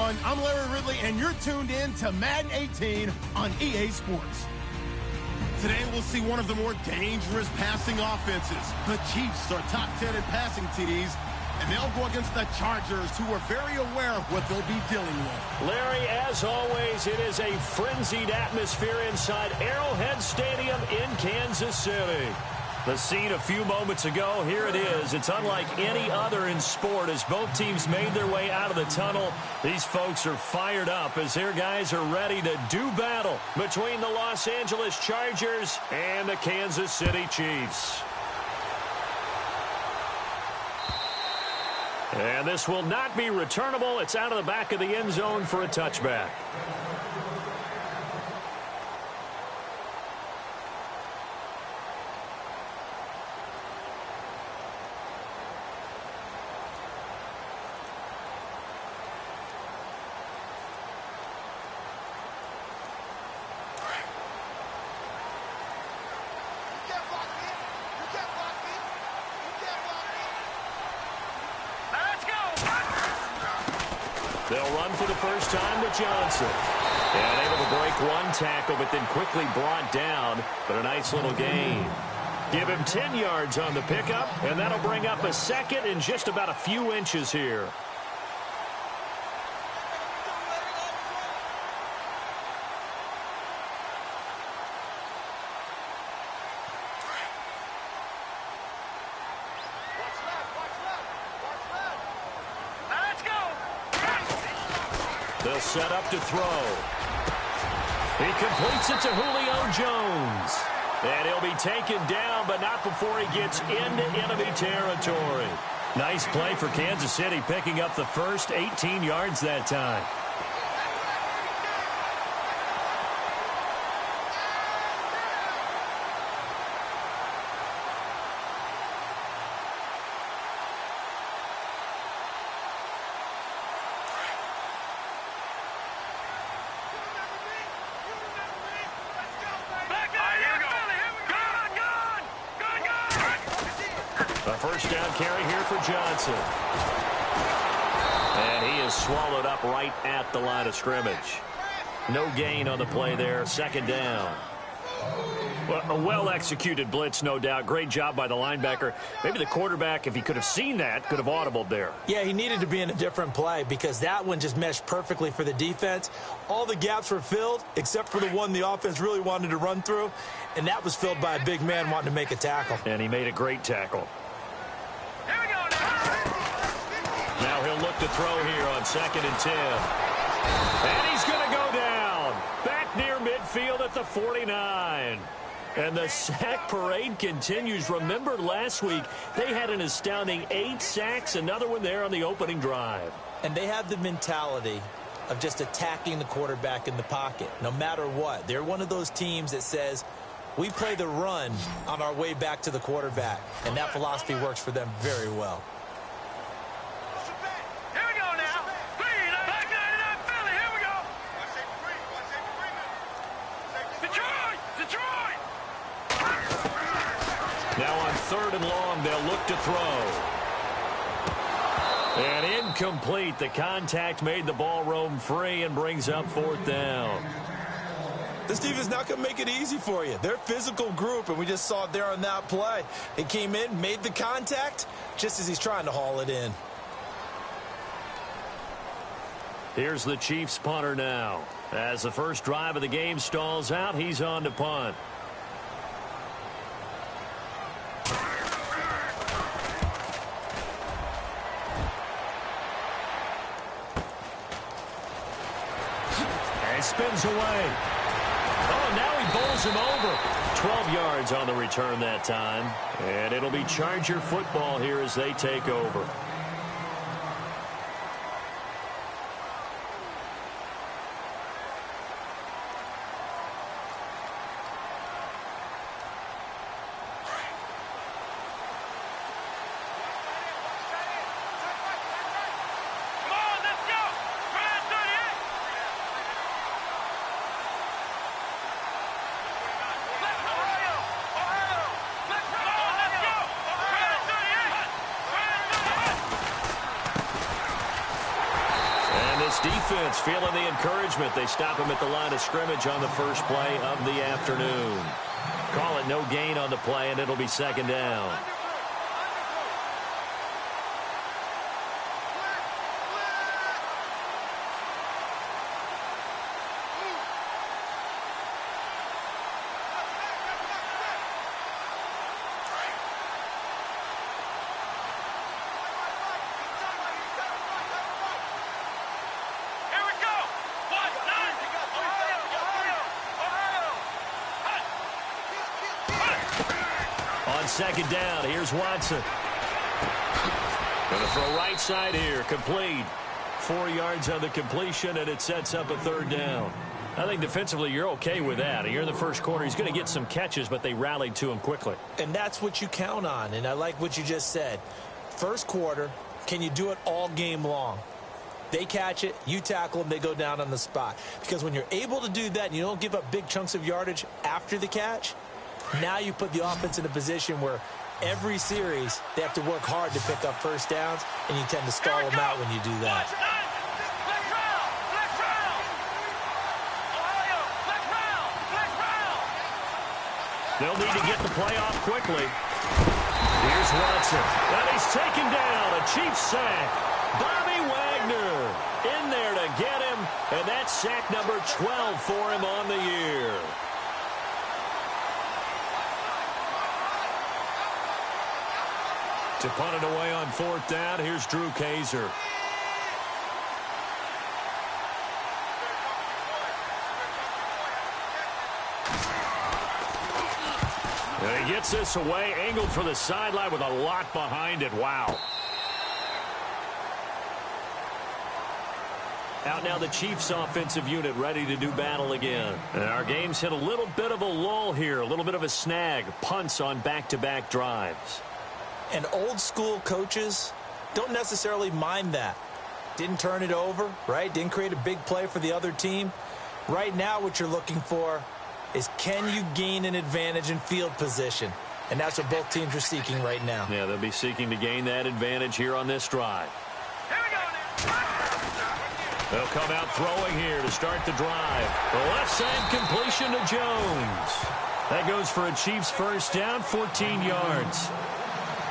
everyone. I'm Larry Ridley, and you're tuned in to Madden 18 on EA Sports. Today, we'll see one of the more dangerous passing offenses. The Chiefs are top 10 in passing TDs, and they'll go against the Chargers, who are very aware of what they'll be dealing with. Larry, as always, it is a frenzied atmosphere inside Arrowhead Stadium in Kansas City. The scene a few moments ago, here it is. It's unlike any other in sport as both teams made their way out of the tunnel. These folks are fired up as their guys are ready to do battle between the Los Angeles Chargers and the Kansas City Chiefs. And this will not be returnable. It's out of the back of the end zone for a touchback. They'll run for the first time with Johnson. And able to break one tackle, but then quickly brought down. But a nice little gain. Give him 10 yards on the pickup, and that'll bring up a second in just about a few inches here. They'll set up to throw. He completes it to Julio Jones. And he'll be taken down, but not before he gets into enemy territory. Nice play for Kansas City, picking up the first 18 yards that time. First down carry here for Johnson. And he is swallowed up right at the line of scrimmage. No gain on the play there. Second down. Well, a well-executed blitz, no doubt. Great job by the linebacker. Maybe the quarterback, if he could have seen that, could have audibled there. Yeah, he needed to be in a different play because that one just meshed perfectly for the defense. All the gaps were filled except for the one the offense really wanted to run through, and that was filled by a big man wanting to make a tackle. And he made a great tackle. Now he'll look to throw here on 2nd and 10. And he's going to go down. Back near midfield at the 49. And the sack parade continues. Remember last week, they had an astounding 8 sacks, another one there on the opening drive. And they have the mentality of just attacking the quarterback in the pocket, no matter what. They're one of those teams that says, we play the run on our way back to the quarterback. And that philosophy works for them very well. Now on 3rd and long, they'll look to throw. And incomplete. The contact made the ball roam free and brings up 4th down. This defense not going to make it easy for you. They're a physical group, and we just saw it there on that play. They came in, made the contact, just as he's trying to haul it in. Here's the Chiefs punter now. As the first drive of the game stalls out, he's on to punt. Spins away. Oh, now he bowls him over. 12 yards on the return that time. And it'll be Charger football here as they take over. defense feeling the encouragement. They stop him at the line of scrimmage on the first play of the afternoon. Call it no gain on the play, and it'll be second down. Second down, here's Watson. Going to throw right side here, complete. 4 yards on the completion, and it sets up a third down. I think defensively you're okay with that. You're in the first quarter. He's going to get some catches, but they rallied to him quickly. And that's what you count on, and I like what you just said. First quarter, can you do it all game long? They catch it, you tackle them, they go down on the spot. Because when you're able to do that and you don't give up big chunks of yardage after the catch, now you put the offense in a position where every series they have to work hard to pick up first downs, and you tend to stall them out when you do that. They'll need to get the play off quickly. Here's Watson. And he's taken down. A Chiefs sack. Bobby Wagner in there to get him, and that's sack number 12 for him on the year. To punt it away on fourth down, here's Drew Kaiser. And he gets this away, angled for the sideline with a lot behind it. Wow. Out now the Chiefs offensive unit ready to do battle again. And our game's hit a little bit of a lull here, a little bit of a snag. Punts on back-to-back drives. And old school coaches don't necessarily mind that. Didn't turn it over, right? Didn't create a big play for the other team. Right now what you're looking for is, can you gain an advantage in field position? And that's what both teams are seeking right now. Yeah, they'll be seeking to gain that advantage here on this drive. They'll come out throwing here to start the drive. The left side completion to Jones. That goes for a Chiefs first down, 14 yards.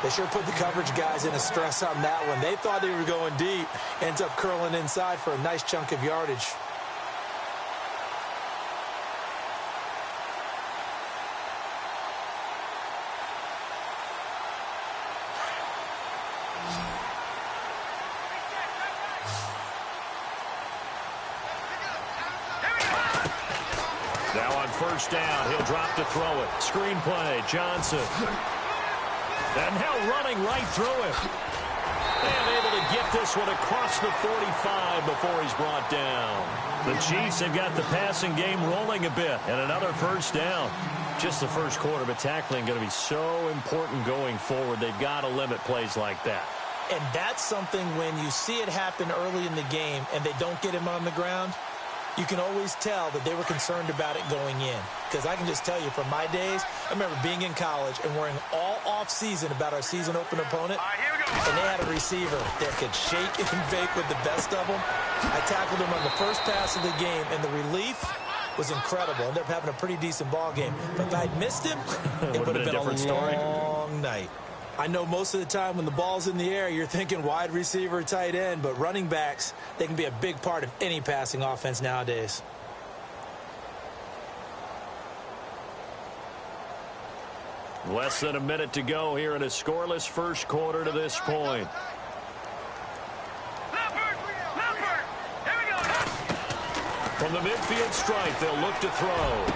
They sure put the coverage guys in a stress on that one. They thought they were going deep. Ends up curling inside for a nice chunk of yardage. Now on first down, he'll drop to throw it. Screen play, Johnson. And now running right through him. And able to get this one across the 45 before he's brought down. The Chiefs have got the passing game rolling a bit. And another first down. Just the first quarter, but tackling going to be so important going forward. They've got to limit plays like that. And that's something when you see it happen early in the game and they don't get him on the ground, you can always tell that they were concerned about it going in. Because I can just tell you from my days, I remember being in college and worrying all off-season about our season open opponent. And they had a receiver that could shake and bake with the best of them. I tackled him on the first pass of the game, and the relief was incredible. Ended up having a pretty decent ball game. But if I'd missed him, it would have been a long night. I know most of the time when the ball's in the air, you're thinking wide receiver, tight end, but running backs, they can be a big part of any passing offense nowadays. Less than a minute to go here in a scoreless first quarter to this point. From the midfield stripe, they'll look to throw.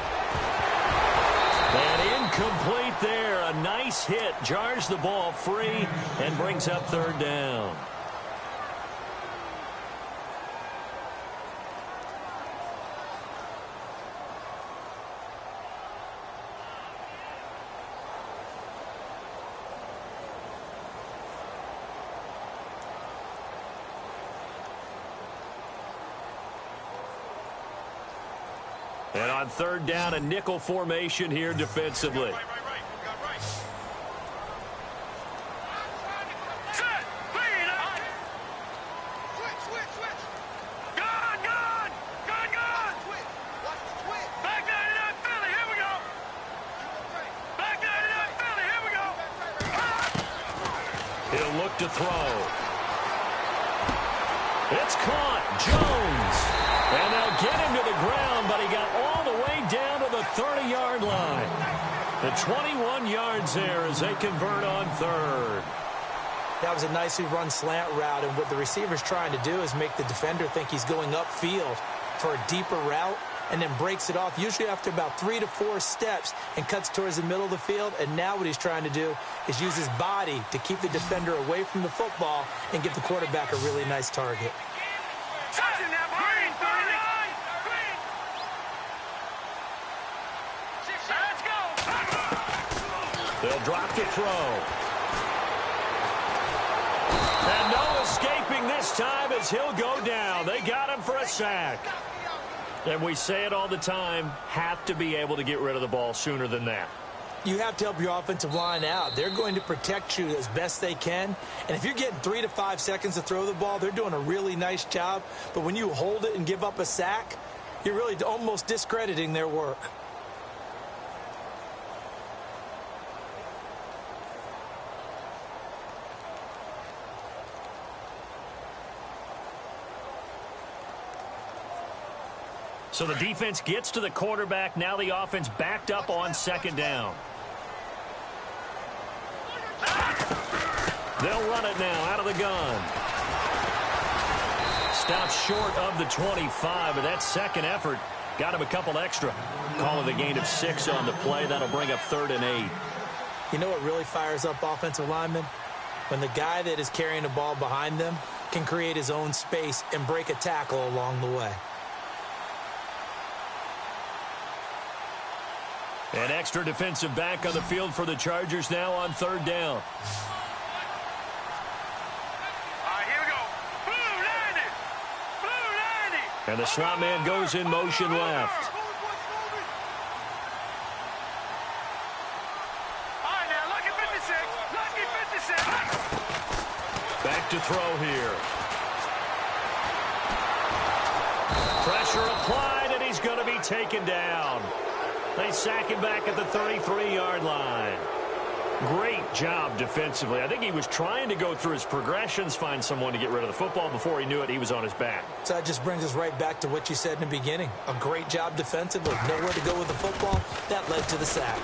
And incomplete there. A nice hit. Jars the ball free and brings up third down. And on third down, a nickel formation here defensively. He'll look to throw. It's caught. Jones. And they'll get him to the ground, but he got all the way down to the 30-yard line. The 21 yards there as they convert on third. That was a nicely run slant route, and what the receiver's trying to do is make the defender think he's going upfield for a deeper route, and then breaks it off, usually after about 3 to 4 steps, and cuts towards the middle of the field. And now what he's trying to do is use his body to keep the defender away from the football and give the quarterback a really nice target. They'll drop the throw. And no escaping this time as he'll go down. They got him for a sack. And we say it all the time, have to be able to get rid of the ball sooner than that. You have to help your offensive line out. They're going to protect you as best they can. And if you're getting 3 to 5 seconds to throw the ball, they're doing a really nice job. But when you hold it and give up a sack, you're really almost discrediting their work. So the defense gets to the quarterback. Now the offense backed up on second down. They'll run it now out of the gun. Stops short of the 25, but that second effort got him a couple extra. Call it a gain of 6 on the play. That'll bring up 3rd and 8. You know what really fires up offensive linemen? When the guy that is carrying the ball behind them can create his own space and break a tackle along the way. An extra defensive back on the field for the Chargers now on 3rd down. All right, here we go. Blue 90. Blue 90. And the slot man goes in motion left. All right, now, lucky 56. Lucky 56. Back to throw here. Pressure applied, and he's going to be taken down. They sack him back at the 33-yard line. Great job defensively. I think he was trying to go through his progressions, find someone to get rid of the football. Before he knew it, he was on his back. So that just brings us right back to what you said in the beginning. A great job defensively. Nowhere to go with the football. That led to the sack.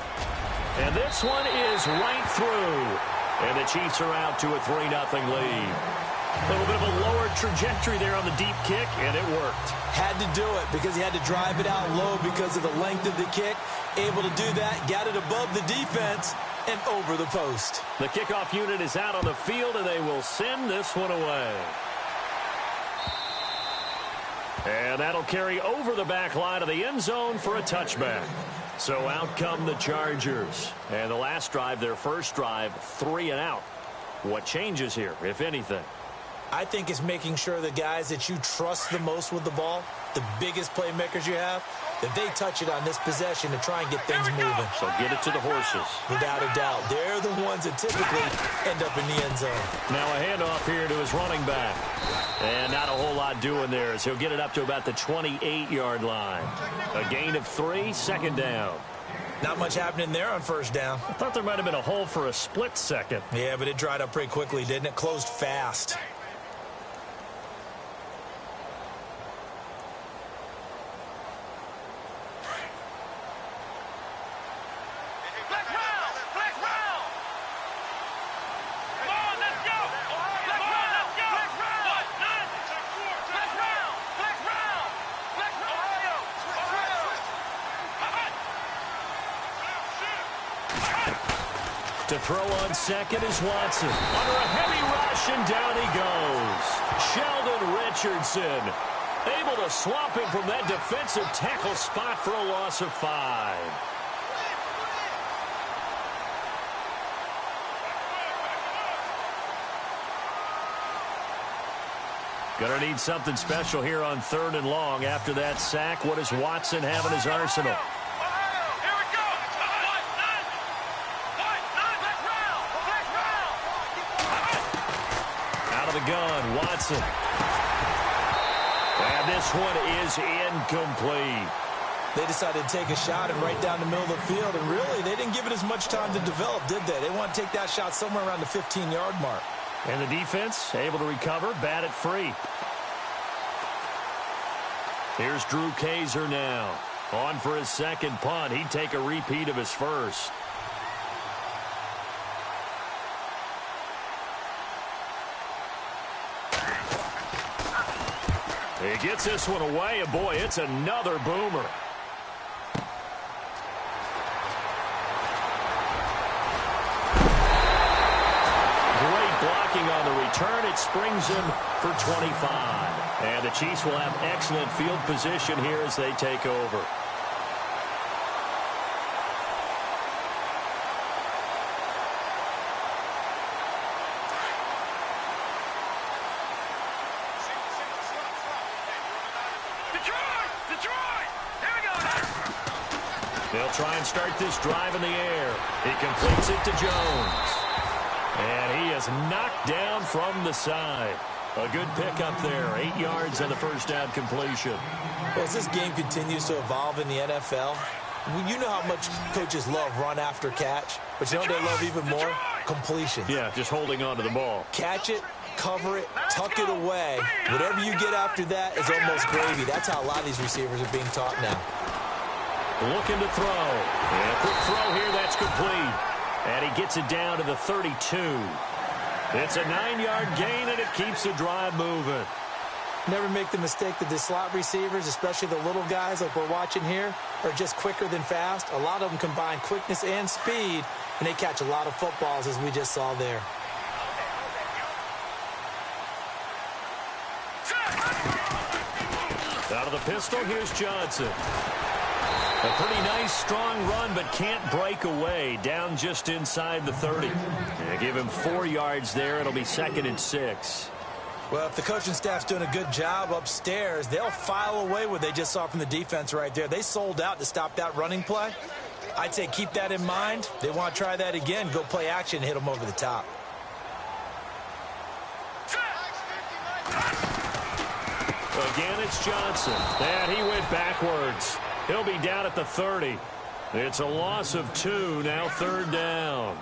And this one is right through. And the Chiefs are out to a 3-0 lead. A little bit of a lower trajectory there on the deep kick, and it worked. Had to do it because he had to drive it out low because of the length of the kick. Able to do that, got it above the defense and over the post. The kickoff unit is out on the field, and they will send this one away. And that'll carry over the back line of the end zone for a touchback. So out come the Chargers. And the last drive, their first drive, 3 and out. What changes here, if anything? I think it's making sure the guys that you trust the most with the ball, the biggest playmakers you have, that they touch it on this possession to try and get things moving. So get it to the horses. Without a doubt. They're the ones that typically end up in the end zone. Now a handoff here to his running back. And not a whole lot doing there as he'll get it up to about the 28-yard line. A gain of 3, second down. Not much happening there on first down. I thought there might have been a hole for a split second. Yeah, but it dried up pretty quickly, didn't it? Closed fast. To throw on second is Watson. Under a heavy rush, and down he goes. Sheldon Richardson able to swamp him from that defensive tackle spot for a loss of 5. Gonna need something special here on 3rd and long. After that sack, what does Watson have in his arsenal? The gun, Watson. And this one is incomplete. They decided to take a shot and right down the middle of the field, and really, they didn't give it as much time to develop, did they? They want to take that shot somewhere around the 15-yard mark. And the defense able to recover, bat it free. Here's Drew Kaiser now. On for his second punt. He'd take a repeat of his first. He gets this one away, and boy, it's another boomer. Great blocking on the return. It springs him for 25. And the Chiefs will have excellent field position here as they take over. They'll try and start this drive in the air. He completes it to Jones. And he is knocked down from the side. A good pickup there. 8 yards on the first down completion. Well, as this game continues to evolve in the NFL, you know how much coaches love run after catch, but you know what they love even more? Completion. Yeah, just holding on to the ball. Catch it, cover it, tuck it away. Whatever you get after that is almost gravy. That's how a lot of these receivers are being taught now. Looking to throw. And a quick throw here, that's complete. And he gets it down to the 32. It's a 9-yard gain, and it keeps the drive moving. Never make the mistake that the slot receivers, especially the little guys like we're watching here, are just quicker than fast. A lot of them combine quickness and speed, and they catch a lot of footballs, as we just saw there. Out of the pistol, here's Johnson. A pretty nice, strong run, but can't break away. Down just inside the 30. They give him 4 yards there. It'll be 2nd and 6. Well, if the coaching staff's doing a good job upstairs, they'll file away what they just saw from the defense right there. They sold out to stop that running play. I'd say keep that in mind. They want to try that again. Go play action and hit them over the top. Again, it's Johnson. And he went backwards. He'll be down at the 30. It's a loss of 2, now 3rd down.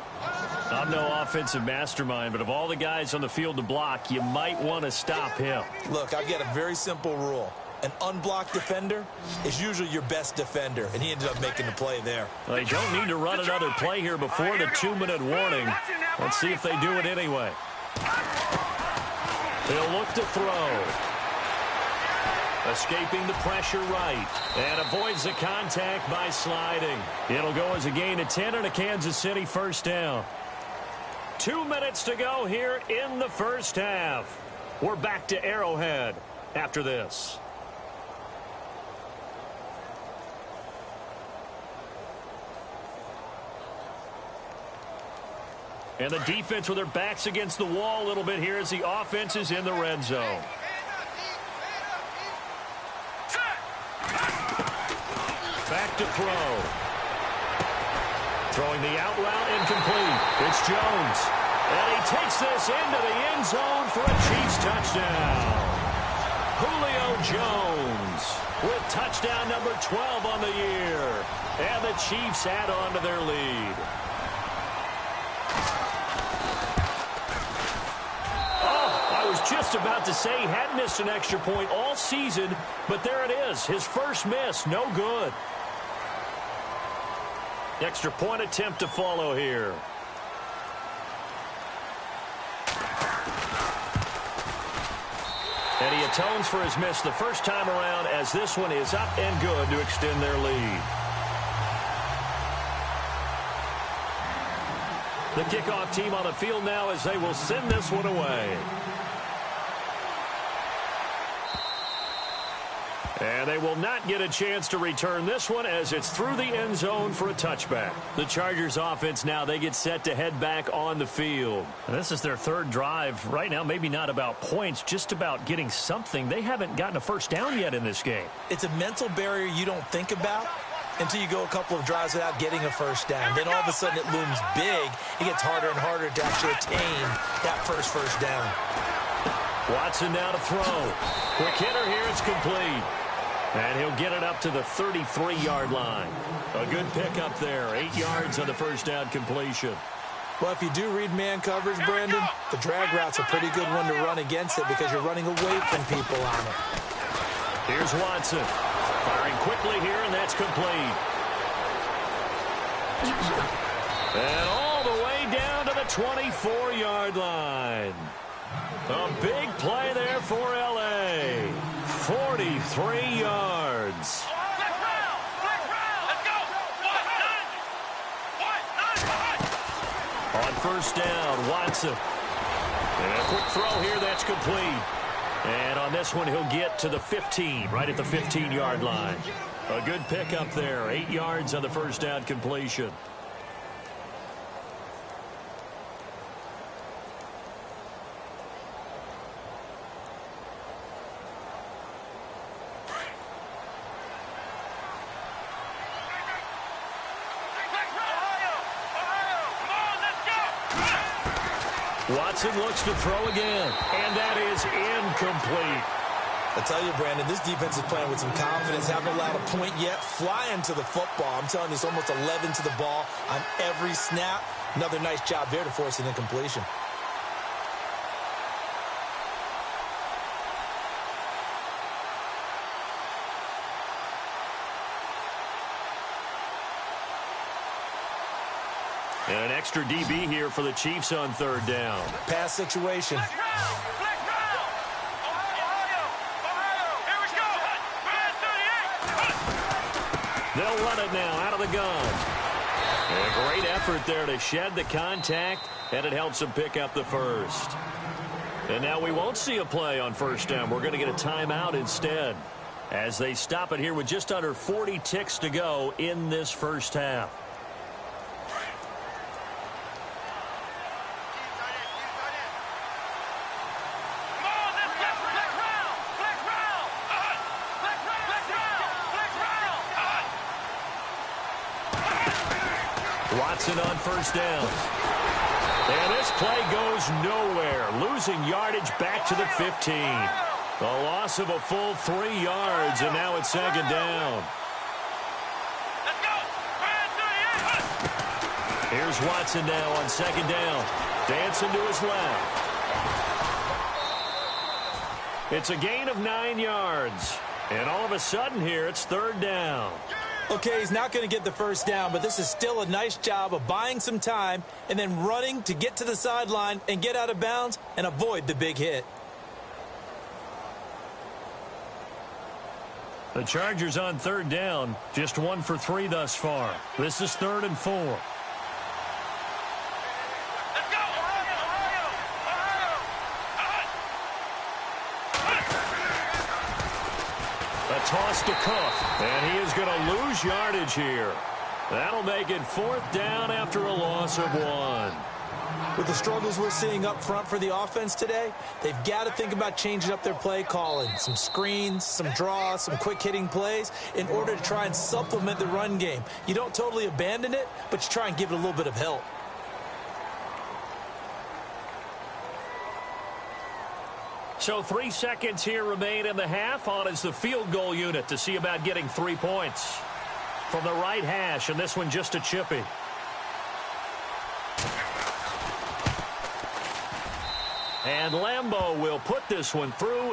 I'm no offensive mastermind, but of all the guys on the field to block, you might want to stop him. Look, I've got a very simple rule. An unblocked defender is usually your best defender, and he ended up making the play there. They don't need to run another play here before the 2-minute warning. Let's see if they do it anyway. They'll look to throw. Escaping the pressure right. And avoids the contact by sliding. It'll go as a gain of 10 and a Kansas City first down. 2 minutes to go here in the first half. We're back to Arrowhead after this. And the defense with their backs against the wall a little bit here as the offense is in the red zone. Back to throw. Throwing the out route incomplete. It's Jones. And he takes this into the end zone for a Chiefs touchdown. Julio Jones with touchdown number 12 on the year. And the Chiefs add on to their lead. I was just about to say he hadn't missed an extra point all season, but there it is. His first miss, no good. Extra point attempt to follow here. And he atones for his miss the first time around as this one is up and good to extend their lead. The kickoff team on the field now as they will send this one away. And they will not get a chance to return this one as it's through the end zone for a touchback. The Chargers offense now, they get set to head back on the field. And this is their 3rd drive. Right now, maybe not about points, just about getting something. They haven't gotten a first down yet in this game. It's a mental barrier you don't think about until you go a couple of drives without getting a first down. Then all of a sudden it looms big. It gets harder and harder to actually attain that first down. Watson now to throw. Quick hitter here, it's complete. And he'll get it up to the 33-yard line. A good pickup there. 8 yards on the first down completion. Well, if you do read man coverage, Brandon, the drag route's a pretty good one to run against it because you're running away from people on it. Here's Watson. Firing quickly here, and that's complete. And all the way down to the 24-yard line. A big play there for L.A. 43 yards. On first down, Watson. And a quick throw here, that's complete. And on this one, he'll get to the 15, right at the 15-yard line. A good pickup there, 8 yards on the first down completion. Watson looks to throw again, and that is incomplete. I tell you, Brandon, this defense is playing with some confidence. Haven't allowed a point yet. Flying to the football. I'm telling you, it's almost 11 to the ball on every snap. Another nice job there to force an incompletion. And an extra DB here for the Chiefs on third down. Pass situation. They'll run it now out of the gun. And a great effort there to shed the contact, and it helps them pick up the first. And now we won't see a play on first down. We're going to get a timeout instead as they stop it here with just under 40 ticks to go in this first half. Watson on first down. And this play goes nowhere. Losing yardage back to the 15. A loss of a full 3 yards, and now it's second down. Here's Watson now on second down. Dancing to his left. It's a gain of 9 yards. And all of a sudden here, it's third down. Okay, he's not going to get the first down, but this is still a nice job of buying some time and then running to get to the sideline and get out of bounds and avoid the big hit. The Chargers on third down, just 1 for 3 thus far. This is 3rd and 4. Toss to Cook, and he is going to lose yardage here. That'll make it 4th down after a loss of 1. With the struggles we're seeing up front for the offense today, they've got to think about changing up their play calling. Some screens, some draws, some quick-hitting plays in order to try and supplement the run game. You don't totally abandon it, but you try and give it a little bit of help. So 3 seconds here remain in the half. On is the field goal unit to see about getting 3 points. From the right hash, and this one just a chippy. And Lambeau will put this one through.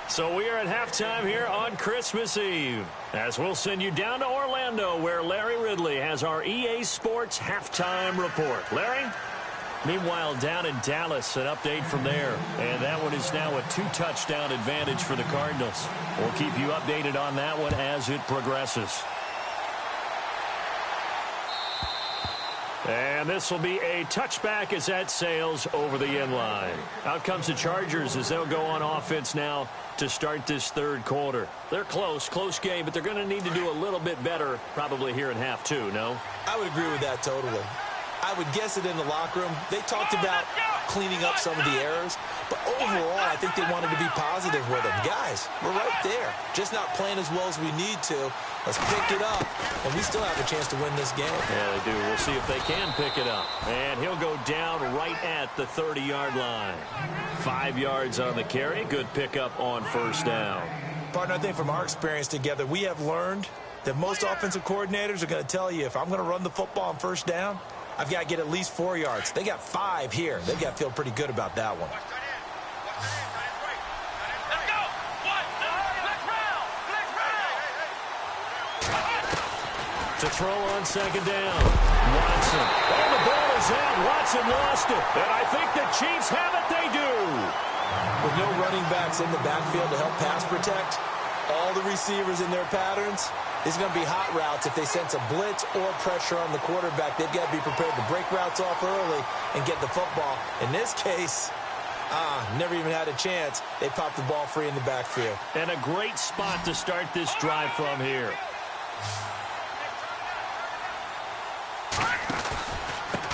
So we are at halftime here on Christmas Eve, as we'll send you down to Orlando, where Larry Ridley has our EA Sports halftime report. Larry? Meanwhile, down in Dallas, an update from there. And that one is now a 2-touchdown advantage for the Cardinals. We'll keep you updated on that one as it progresses. And this will be a touchback as that sails over the inline. Out comes the Chargers as they'll go on offense now to start this third quarter. They're close game, but they're going to need to do a little bit better probably here in half 2, no? I would agree with that totally. I would guess it in the locker room. They talked about cleaning up some of the errors, but overall, I think they wanted to be positive with them. Guys, we're right there. Just not playing as well as we need to. Let's pick it up, and we still have a chance to win this game. Yeah, they do. We'll see if they can pick it up. And he'll go down right at the 30-yard line. 5 yards on the carry. Good pickup on first down. Partner, I think from our experience together, we have learned that most offensive coordinators are going to tell you, if I'm going to run the football on first down, I've got to get at least 4 yards. They got 5 here. They've got to feel pretty good about that one. Let's go. Let's round. To throw on second down. Watson. Oh, the ball is out. Watson lost it. And I think the Chiefs have it. They do. With no running backs in the backfield to help pass protect, all the receivers in their patterns, it's going to be hot routes. If they sense a blitz or pressure on the quarterback, they've got to be prepared to break routes off early and get the football. In this case, never even had a chance. They popped the ball free in the backfield. And a great spot to start this drive from here.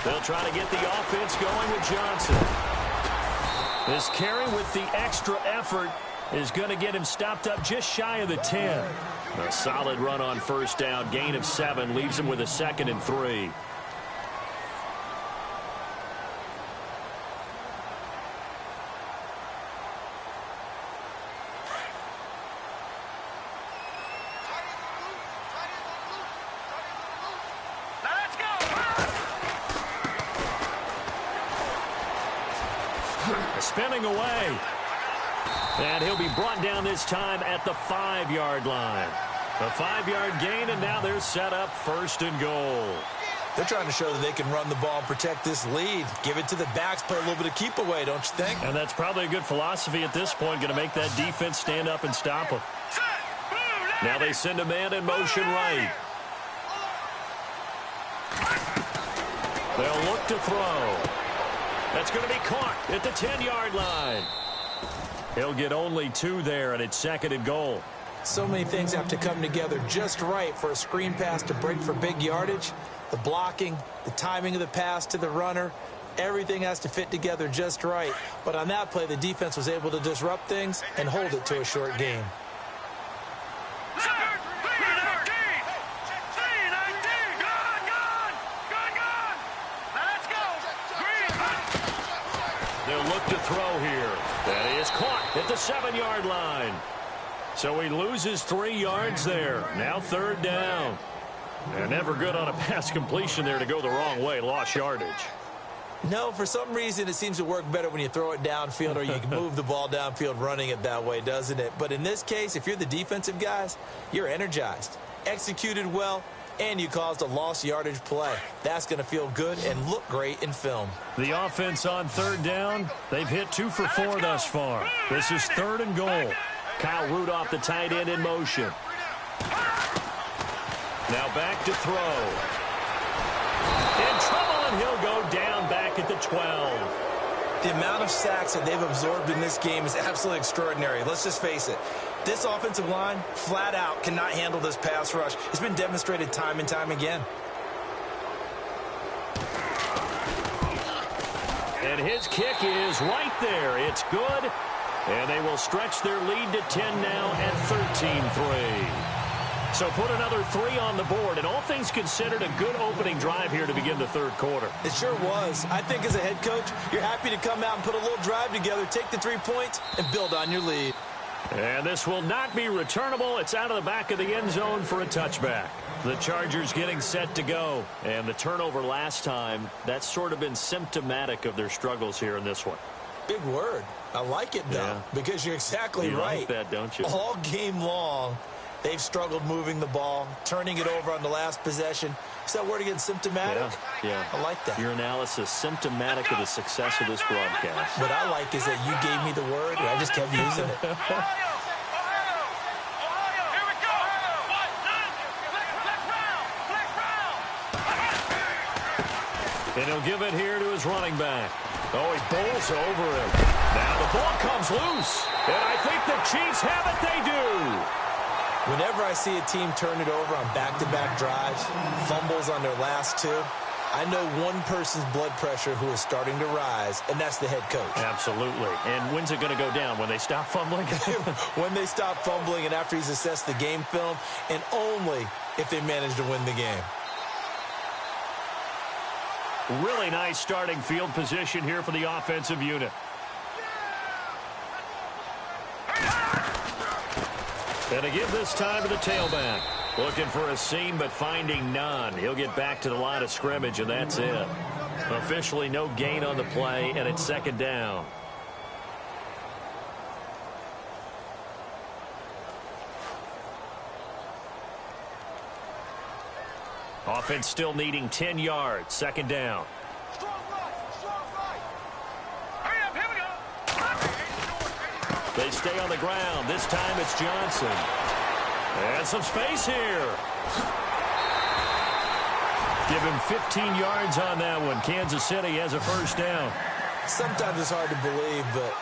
They'll try to get the offense going with Johnson. This carry with the extra effort is going to get him stopped up just shy of the 10. A solid run on first down. Gain of 7 leaves him with a 2nd and 3. Spinning away. And he'll be brought down this time at the 5-yard line. A 5-yard gain, and now they're set up 1st and goal. They're trying to show that they can run the ball and protect this lead. Give it to the backs, play a little bit of keep away, don't you think? And that's probably a good philosophy at this point, going to make that defense stand up and stop them. Now they send a man in motion right. They'll look to throw. That's going to be caught at the 10-yard line. He'll get only 2 there, and it's 2nd and goal. So many things have to come together just right for a screen pass to break for big yardage. The blocking, the timing of the pass to the runner, everything has to fit together just right. But on that play, the defense was able to disrupt things and hold it to a short gain. They'll look to throw here. That is caught at the 7-yard line. So he loses 3 yards there. Now 3rd down. And never good on a pass completion there to go the wrong way. Lost yardage. No, for some reason it seems to work better when you throw it downfield or you can move the ball downfield running it that way, doesn't it? But in this case, if you're the defensive guys, you're energized, executed well, and you caused a lost yardage play. That's going to feel good and look great in film. The offense on 3rd down, they've hit 2 for 4 thus far. This is 3rd and goal. Kyle Rudolph, the tight end, in motion. Now back to throw. In trouble, and he'll go down back at the 12. The amount of sacks that they've absorbed in this game is absolutely extraordinary. Let's just face it. This offensive line, flat out, cannot handle this pass rush. It's been demonstrated time and time again. And his kick is right there. It's good. And they will stretch their lead to 10 now at 13-3. So put another 3 on the board. And all things considered, a good opening drive here to begin the 3rd quarter. It sure was. I think as a head coach, you're happy to come out and put a little drive together, take the 3 points, and build on your lead. And this will not be returnable. It's out of the back of the end zone for a touchback. The Chargers getting set to go. And the turnover last time, that's sort of been symptomatic of their struggles here in this one. Big word. I like it, though, because you're exactly right. You like that, don't you? All game long, they've struggled moving the ball, turning it over on the last possession. Is that word again, symptomatic? Yeah. I like that. Your analysis, symptomatic of the success of this broadcast. What I like is that you gave me the word, and I just kept using it. And he'll give it here to his running back. Oh, he bowls over him. Now the ball comes loose. And I think the Chiefs have it. They do. Whenever I see a team turn it over on back-to-back drives, fumbles on their last 2, I know one person's blood pressure who is starting to rise, and that's the head coach. Absolutely. And when's it going to go down? When they stop fumbling? When they stop fumbling and after he's assessed the game film, and only if they manage to win the game. Really nice starting field position here for the offensive unit. And to give this time to the tailback. Looking for a seam, but finding none. He'll get back to the line of scrimmage, and that's it. Officially no gain on the play, and it's second down. Offense still needing 10 yards. Second down. They stay on the ground. This time it's Johnson. And some space here. Give him 15 yards on that one. Kansas City has a first down. Sometimes it's hard to believe, but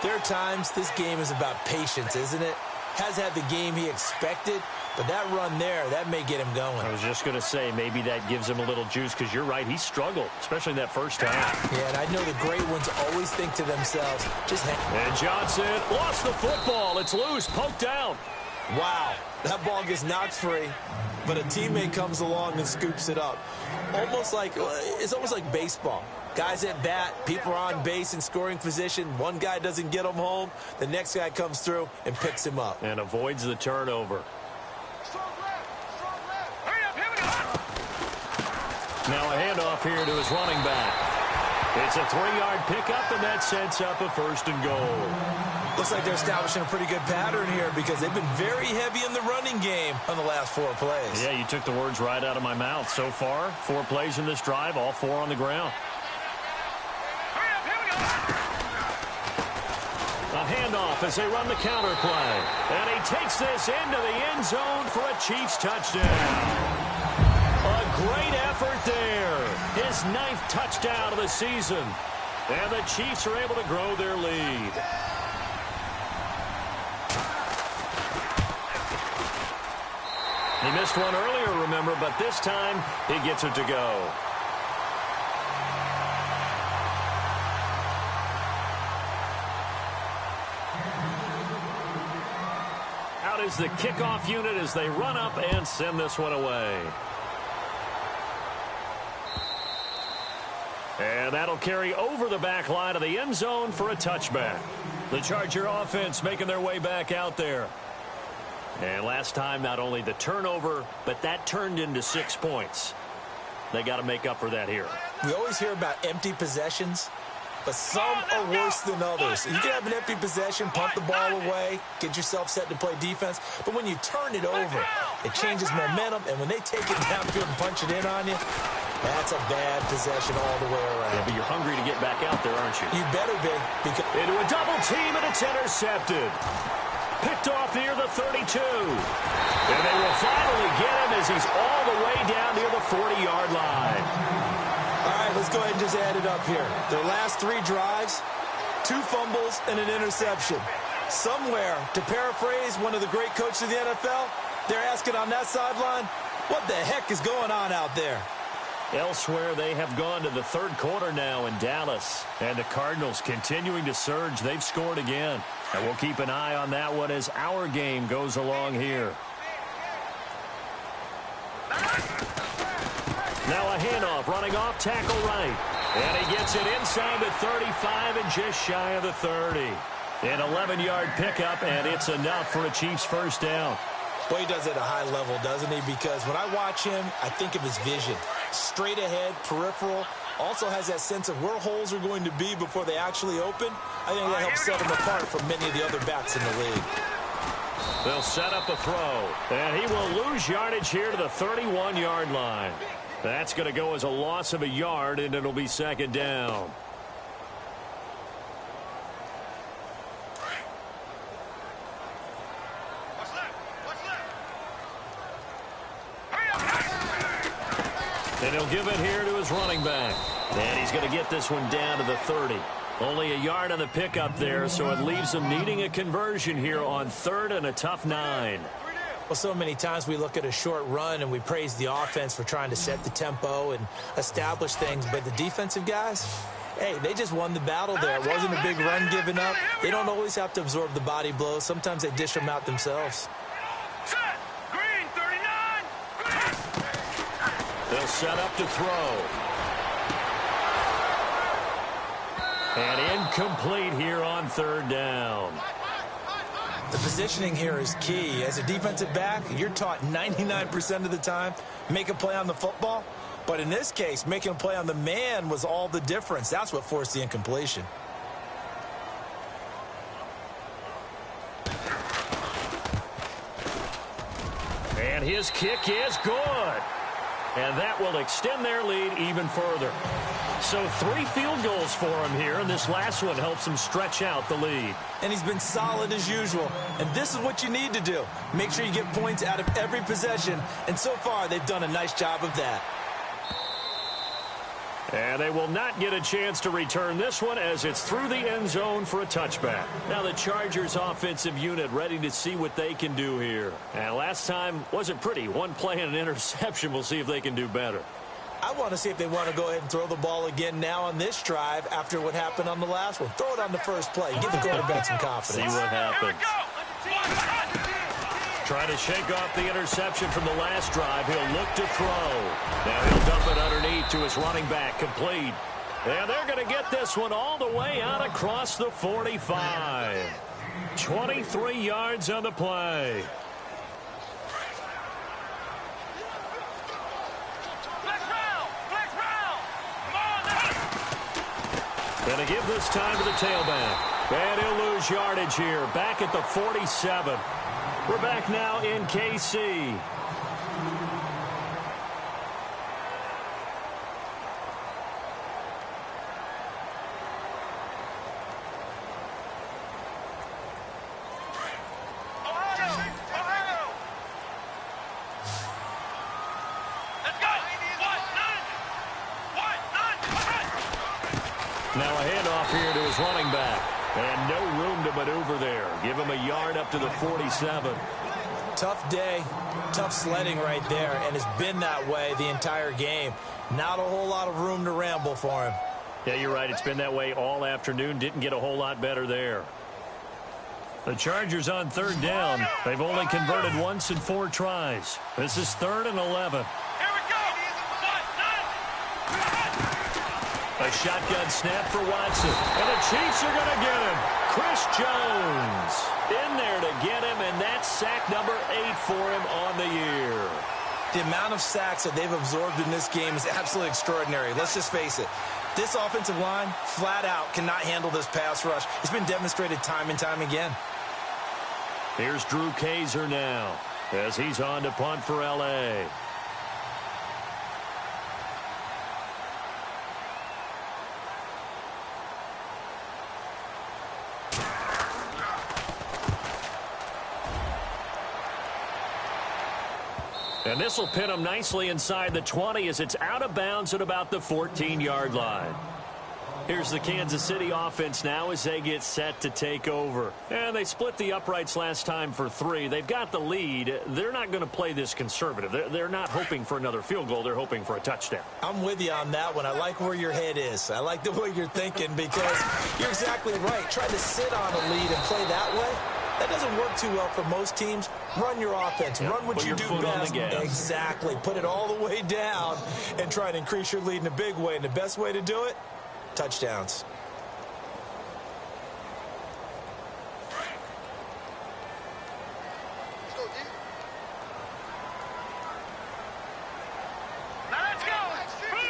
there are times this game is about patience, isn't it? Has had the game he expected, but that run there, that may get him going. I was just going to say, maybe that gives him a little juice, because you're right, he struggled, especially in that first half. Yeah, and I know the great ones always think to themselves, just hang. And Johnson lost the football. It's loose, poked out. Wow, that ball gets knocked free, but a teammate comes along and scoops it up. It's almost like baseball. Guys at bat, people are on base in scoring position. One guy doesn't get him home. The next guy comes through and picks him up. And avoids the turnover. Now a handoff here to his running back. It's a 3-yard pickup, and that sets up a first and goal. Looks like they're establishing a pretty good pattern here because they've been very heavy in the running game on the last 4 plays. Yeah, you took the words right out of my mouth. So far, 4 plays in this drive, all 4 on the ground. A handoff as they run the counter play. And he takes this into the end zone for a Chiefs touchdown. A great effort there. His 9th touchdown of the season. And the Chiefs are able to grow their lead. He missed one earlier, remember, but this time he gets it to go. Out is the kickoff unit as they run up and send this one away. And that'll carry over the back line of the end zone for a touchback. The Charger offense making their way back out there. And last time, not only the turnover, but that turned into 6 points. They got to make up for that here. We always hear about empty possessions, but some are worse than others. You can have an empty possession, punt the ball away, get yourself set to play defense, but when you turn it over, it changes momentum, and when they take it downfield and punch it in on you, that's a bad possession all the way around. Yeah, but you're hungry to get back out there, aren't you? You better be. Into a double team, and it's intercepted. Picked off near the 32. And they will finally get him as he's all the way down near the 40-yard line. All right, let's go ahead and just add it up here. Their last 3 drives, 2 fumbles and an interception. Somewhere, to paraphrase one of the great coaches of the NFL, they're asking on that sideline, what the heck is going on out there? Elsewhere, they have gone to the 3rd quarter now in Dallas. And the Cardinals continuing to surge. They've scored again. And we'll keep an eye on that one as our game goes along here. Now a handoff, running off tackle right. And he gets it inside the 35 and just shy of the 30. An 11-yard pickup, and it's enough for a Chiefs first down. Boy, he does it at a high level, doesn't he? Because when I watch him, I think of his vision. Straight ahead, peripheral. Also has that sense of where holes are going to be before they actually open. I think that helps set him apart from many of the other backs in the league. They'll set up a throw. And he will lose yardage here to the 31-yard line. That's going to go as a loss of a yard, and it'll be second down. And he'll give it here to his running back. And he's going to get this one down to the 30. Only a yard on the pickup there, so it leaves him needing a conversion here on 3rd and a tough 9. Well, so many times we look at a short run and we praise the offense for trying to set the tempo and establish things. But the defensive guys, hey, they just won the battle there. It wasn't a big run given up. They don't always have to absorb the body blows. Sometimes they dish them out themselves. They'll set up to throw. And incomplete here on 3rd down. The positioning here is key. As a defensive back, you're taught 99% of the time, make a play on the football. But in this case, making a play on the man was all the difference. That's what forced the incompletion. And his kick is good. And that will extend their lead even further. So 3 field goals for him here, and this last one helps him stretch out the lead. And he's been solid as usual. And this is what you need to do. Make sure you get points out of every possession. And so far, they've done a nice job of that. And they will not get a chance to return this one as it's through the end zone for a touchback. Now the Chargers offensive unit ready to see what they can do here. And last time wasn't pretty. 1 play and an interception. We'll see if they can do better. I want to see if they want to go ahead and throw the ball again now on this drive after what happened on the last one. Throw it on the first play. Give the quarterback some confidence. See what happens. Trying to shake off the interception from the last drive. He'll look to throw. Now he'll dump it underneath to his running back. Complete. And they're going to get this one all the way out across the 45. 23 yards on the play. Going to give this time to the tailback. And he'll lose yardage here. Back at the 47. We're back now in KC. Now a handoff here to his running back. And no room to maneuver there. Give him a yard up to the 47. Tough day, tough sledding right there, and it's been that way the entire game. Not a whole lot of room to ramble for him. Yeah, you're right. It's been that way all afternoon. Didn't get a whole lot better there. The Chargers on 3rd down. They've only converted once in 4 tries. This is 3rd and 11. A shotgun snap for Watson. And the Chiefs are going to get him. Chris Jones in there to get him, and that's sack number 8 for him on the year. The amount of sacks that they've absorbed in this game is absolutely extraordinary. Let's just face it. This offensive line, flat out, cannot handle this pass rush. It's been demonstrated time and time again. Here's Drew Kaiser now as he's on to punt for L.A. And this will pin him nicely inside the 20 as it's out of bounds at about the 14-yard line. Here's the Kansas City offense now as they get set to take over. And they split the uprights last time for 3. They've got the lead. They're not going to play this conservative. They're not hoping for another field goal. They're hoping for a touchdown. I'm with you on that one. I like where your head is. I like the way you're thinking because you're exactly right. Trying to sit on a lead and play that way, that doesn't work too well for most teams. Run your offense. Yep. Run what you do best. Exactly. Put it all the way down and try to increase your lead in a big way. And the best way to do it, touchdowns.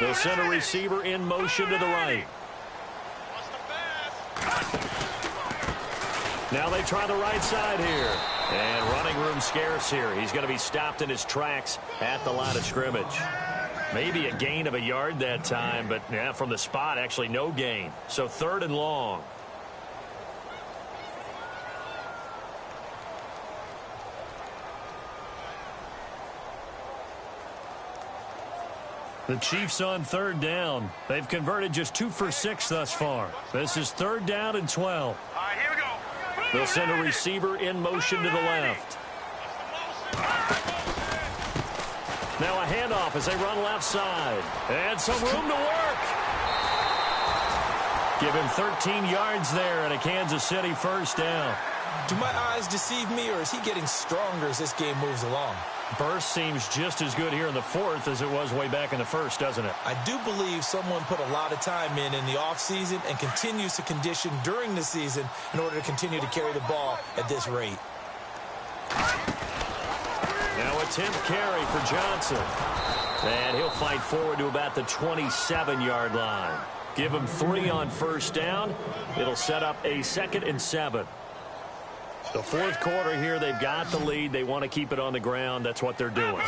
They'll send a receiver in motion to the right. Now they try the right side here. And running room scarce here. He's going to be stopped in his tracks at the line of scrimmage. Maybe a gain of a yard that time, but yeah, from the spot, actually no gain. So 3rd and long. The Chiefs on 3rd down. They've converted just 2 for 6 thus far. This is 3rd down and 12. All right, here we go. They'll send a receiver in motion to the left. Now a handoff as they run left side. And some room to work. Give him 13 yards there and a Kansas City 1st down. Do my eyes deceive me, or is he getting stronger as this game moves along? Burst seems just as good here in the 4th as it was way back in the 1st, doesn't it? I do believe someone put a lot of time in the offseason and continues to condition during the season in order to continue to carry the ball at this rate. Now a 10th carry for Johnson. And he'll fight forward to about the 27-yard line. Give him 3 on first down. It'll set up a 2nd and 7. The fourth quarter here, they've got the lead. They want to keep it on the ground. That's what they're doing.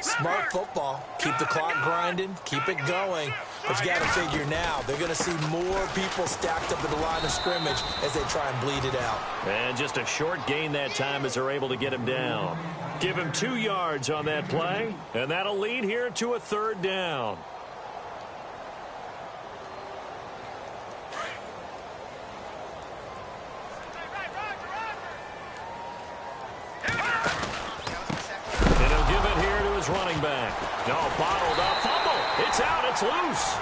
Smart football. Keep the clock grinding. Keep it going. But you got to figure now, they're going to see more people stacked up at the line of scrimmage as they try and bleed it out. And just a short gain that time as they're able to get him down. Give him 2 yards on that play, and that'll lead here to a 3rd down. And he'll give it here to his running back. No, bottled up, fumble. It's out, it's loose.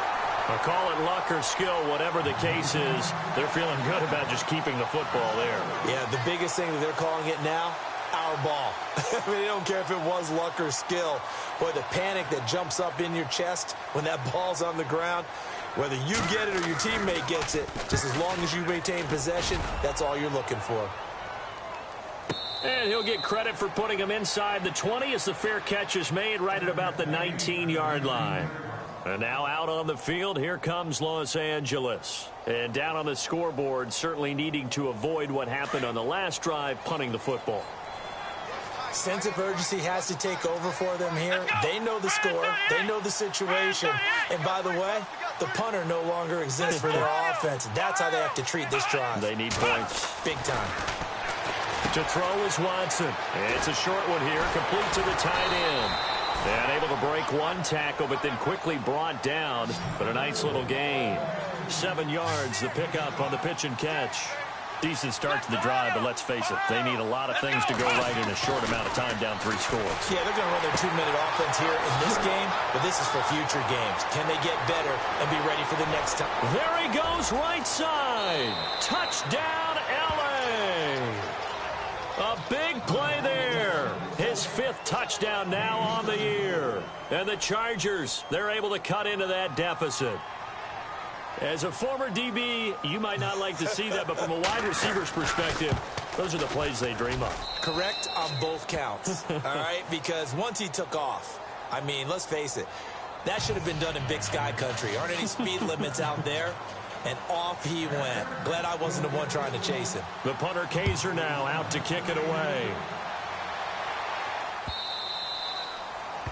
I'll call it luck or skill, whatever the case is. They're feeling good about just keeping the football there. Yeah, the biggest thing that they're calling it now, our ball. I mean, they don't care if it was luck or skill. Boy, the panic that jumps up in your chest when that ball's on the ground, whether you get it or your teammate gets it, just as long as you maintain possession, that's all you're looking for. And he'll get credit for putting him inside the 20 as the fair catch is made right at about the 19-yard line. And now out on the field, here comes Los Angeles. And down on the scoreboard, certainly needing to avoid what happened on the last drive, punting the football. Sense of urgency has to take over for them here. They know the score. They know the situation. And by the way, the punter no longer exists for their offense. That's how they have to treat this drive. They need points. Big time. To throw is Watson. It's a short one here, complete to the tight end. And able to break one tackle, but then quickly brought down. But a nice little gain. 7 yards, the pickup on the pitch and catch. Decent start to the drive, but let's face it, they need a lot of things to go right in a short amount of time, down 3 scores. Yeah, they're going to run their 2-minute offense here in this game, but this is for future games. Can they get better and be ready for the next time? There he goes, right side. Touchdown, L.A. A big play there. His 5th touchdown now on the year. And the Chargers, they're able to cut into that deficit. As a former DB, you might not like to see that, but from a wide receiver's perspective, those are the plays they dream of. Correct on both counts, all right? Because once he took off, I mean, let's face it, that should have been done in Big Sky country. Aren't any speed limits out there? And off he went. Glad I wasn't the one trying to chase him. The punter Kaiser now out to kick it away.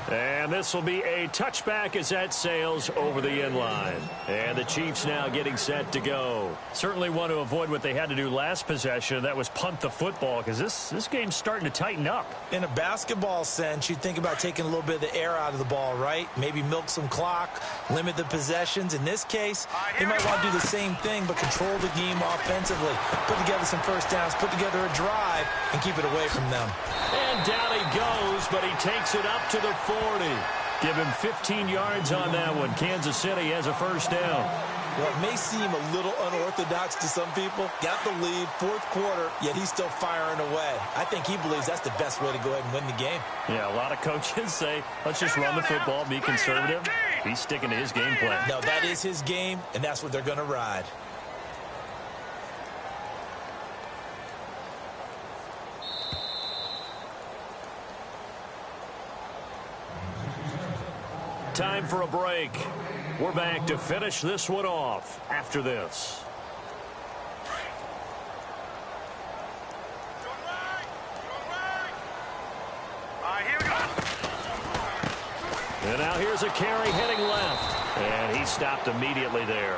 And this will be a touchback as that sails over the end line. And the Chiefs now getting set to go. Certainly want to avoid what they had to do last possession. That was punt the football, because this game's starting to tighten up. In a basketball sense, you think about taking a little bit of the air out of the ball, right? Maybe milk some clock, limit the possessions. In this case, they might want to do the same thing, but control the game offensively. Put together some first downs, put together a drive, and keep it away from them. And down he goes, but he takes it up to the 40. Give him 15 yards on that one. Kansas City has a first down. Well, it may seem a little unorthodox to some people. Got the lead, 4th quarter, yet he's still firing away. I think he believes that's the best way to go ahead and win the game. Yeah, a lot of coaches say, let's just run the football, be conservative. He's sticking to his game plan. No, that is his game, and that's what they're going to ride. Time for a break. We're back to finish this one off after this. Here we go. And now here's a carry heading left. And he stopped immediately there.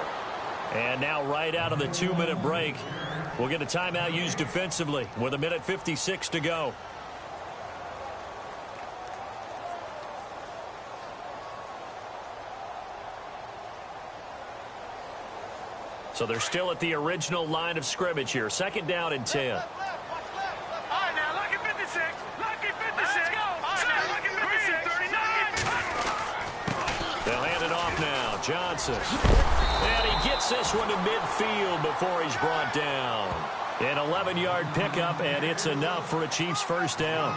And now right out of the 2-minute break, we'll get a timeout used defensively with 1:56 to go. So they're still at the original line of scrimmage here. 2nd down and 10. All right, now, lucky 56. Lucky 56. Let's go. All right, now, lucky 56. 39. They'll hand it off now. Johnson. And he gets this one to midfield before he's brought down. An 11-yard pickup, and it's enough for a Chiefs first down.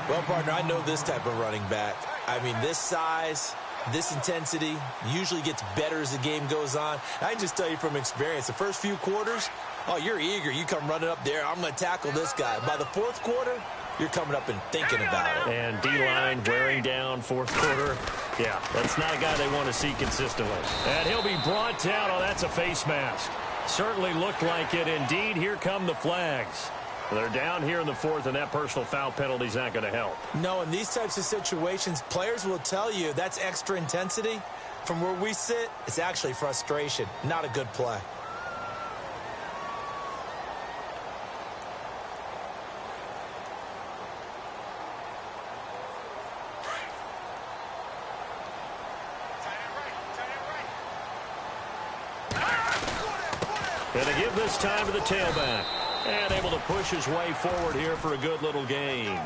Well, partner, I know this type of running back. I mean, this size, this intensity usually gets better as the game goes on. I can just tell you from experience, the first few quarters, oh, you're eager. You come running up there, I'm going to tackle this guy. By the 4th quarter, you're coming up and thinking about it. And D-line wearing down fourth quarter. Yeah, that's not a guy they want to see consistently. And he'll be brought down. Oh, that's a face mask. Certainly looked like it. Indeed, here come the flags. They're down here in the fourth, and that personal foul penalty is not going to help. No, in these types of situations, players will tell you that's extra intensity. From where we sit, it's actually frustration, not a good play. Going to give this time to the tailback. And able to push his way forward here for a good little gain.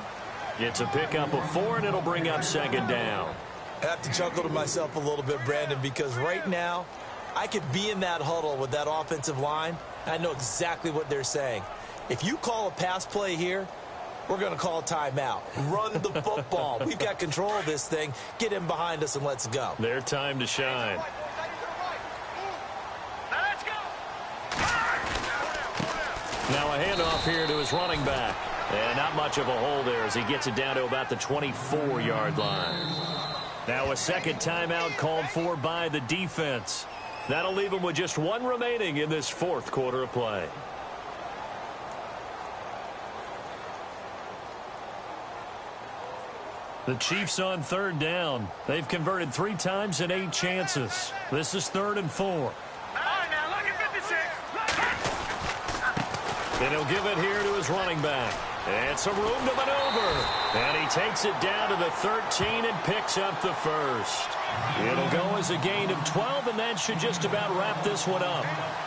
It's a pickup of 4, and it'll bring up second down. I have to chuckle to myself a little bit, Brandon, because right now I could be in that huddle with that offensive line. I know exactly what they're saying. If you call a pass play here, we're going to call a timeout. Run the football. We've got control of this thing. Get in behind us and let's go. Their time to shine. Now a handoff here to his running back. And not much of a hole there as he gets it down to about the 24-yard line. Now a second timeout called for by the defense. That'll leave him with just 1 remaining in this fourth quarter of play. The Chiefs on third down. They've converted 3 times in 8 chances. This is 3rd and 4. And he'll give it here to his running back. And some room to maneuver. And he takes it down to the 13 and picks up the first. It'll go as a gain of 12, and that should just about wrap this one up.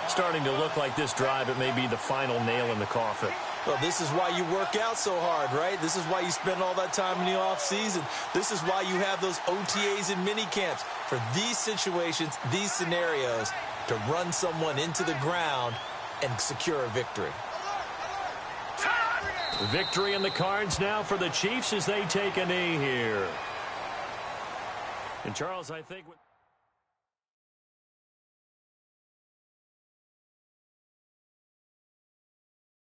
Starting to look like this drive, it may be the final nail in the coffin. Well, this is why you work out so hard, right? This is why you spend all that time in the offseason. This is why you have those OTAs and mini camps. For these situations, these scenarios, to run someone into the ground and secure a victory. Victory in the cards now for the Chiefs as they take a knee here. And Charles, I think...